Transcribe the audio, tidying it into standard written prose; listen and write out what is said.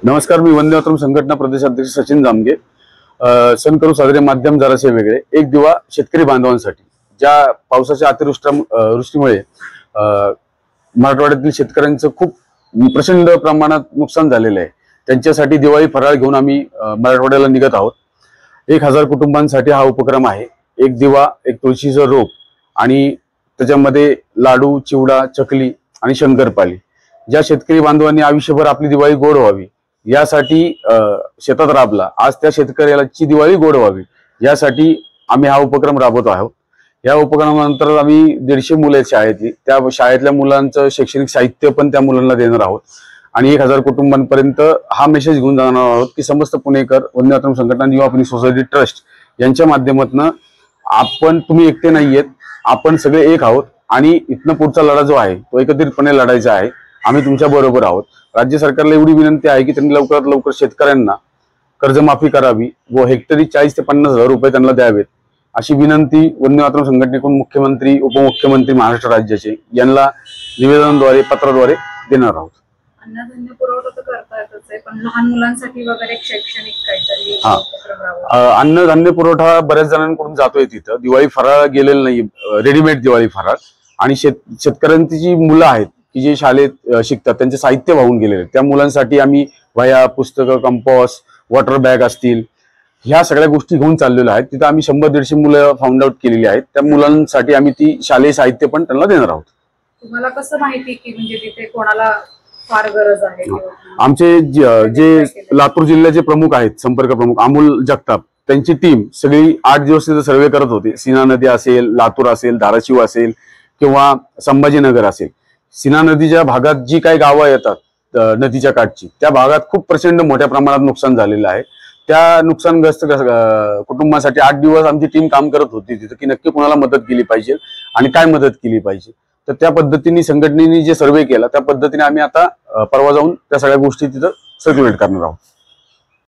नमस्कार, मी वंदे मातरम संघटना प्रदेशाध्यक्ष सचिन जामगे। सण करू साजरे माध्यम जरासे वेगळे। एक दिवा शेतकरी बांधवांसाठी। ज्या पावसाच्या अतिवृष्टीमुळे मराठवाड्यातील शेतकऱ्यांचं खूप प्रचंड प्रमाणात नुकसान झालेलं आहे, त्यांच्यासाठी दिवाळी फराळ घेऊन आम्ही मराठवाड्याला निघत आहोत। 1000 कुटुंबांसाठी हा उपक्रम आहे। एक दिवा, एक तुळशीचं रोप आणि त्याच्यामध्ये लाडू, चिवडा, चकली आणि शंकरपाळी। ज्या शेतकरी बांधवांनी आयुष्यभर आपली दिवाळी गोड व्हावी यासाठी शेतात राबला, आज त्या शेतकऱ्याची दिवाळी गोड व्हावी यासाठी आम्ही हा उपक्रम राबवत आहोत। या उपक्रमानंतर आम्ही 150 मुलं आहेत शाळेतली, त्या शाळेतल्या मुलांचं शैक्षणिक साहित्य पण त्या मुलांना देणार आहोत आणि 1000 कुटुंबांपर्यंत हा मेसेज घेऊन जाणार आहोत की समस्त पुणेकर वंदे मातरम संघटना युवा पुणे सोसायटी ट्रस्ट यांच्या माध्यमातून आपण, तुम्ही एकटे नाहीयेत, आपण सगळे एक आहोत आणि इथनं पुढचा लढा जो आहे तो एकत्रितपणे लढायचा आहे। आम्ही तुमच्या बरोबर आहोत। राज्य सरकारला एवढी विनंती आहे की त्यांनी लवकरात लवकर शेतकऱ्यांना कर्जमाफी करावी व हेक्टरी 40 ते 50 हजार रुपये त्यांना द्यावेत, अशी विनंती वंदे मातरम संघटनेकडून मुख्यमंत्री, उपमुख्यमंत्री महाराष्ट्र राज्याचे यांना निवेदनाद्वारे, पत्राद्वारे देणार आहोत। अन्नधान्य पुरवठा तर करता येतच आहे, पण लहान मुलांसाठी वगैरे शैक्षणिक काहीतरी अन्नधान्य पुरवठा बऱ्याच जणांकडून जातोय तिथं। दिवाळी फराळ गेलेलं नाही, रेडीमेड दिवाळी फराळ, आणि शेतकऱ्यांची जी मुलं आहेत की जे शाळेत शिकतात त्यांचे साहित्य वाहून गेलेले, त्या मुलांसाठी आम्ही वह्या, पुस्तकं, कंपॉस, वॉटर बॅग असतील, ह्या सगळ्या गोष्टी घेऊन चाललेलो आहेत। तिथं आम्ही 100-150 मुलं फाउंड आउट केलेली आहेत। त्या मुलांसाठी आम्ही ती शालेय साहित्य पण त्यांना देणार आहोत। तुम्हाला कसं माहिती की म्हणजे तिथे कोणाला फार गरज आहे? आमचे जे लातूर जिल्ह्याचे प्रमुख आहेत, संपर्क प्रमुख अमोल जगताप, त्यांची टीम सगळी 8 दिवस तिथे सर्वे करत होती। सीना नदी असेल, लातूर असेल, धाराशिव असेल किंवा संभाजीनगर असेल, सीना नदीच्या भागात जी काही गावं येतात नदीच्या काठची, त्या भागात खूप प्रचंड मोठ्या प्रमाणात नुकसान झालेलं आहे। त्या नुकसानग्रस्त कुटुंबासाठी 8 दिवस आमची टीम काम करत होती तिथं की नक्की कोणाला मदत केली पाहिजे आणि काय मदत केली पाहिजे। तर त्या पद्धतीने संघटनेने जे सर्वे केला त्या पद्धतीने आम्ही आता परवा जाऊन त्या सगळ्या गोष्टी तिथं सर्क्युलेट करणार आहोत।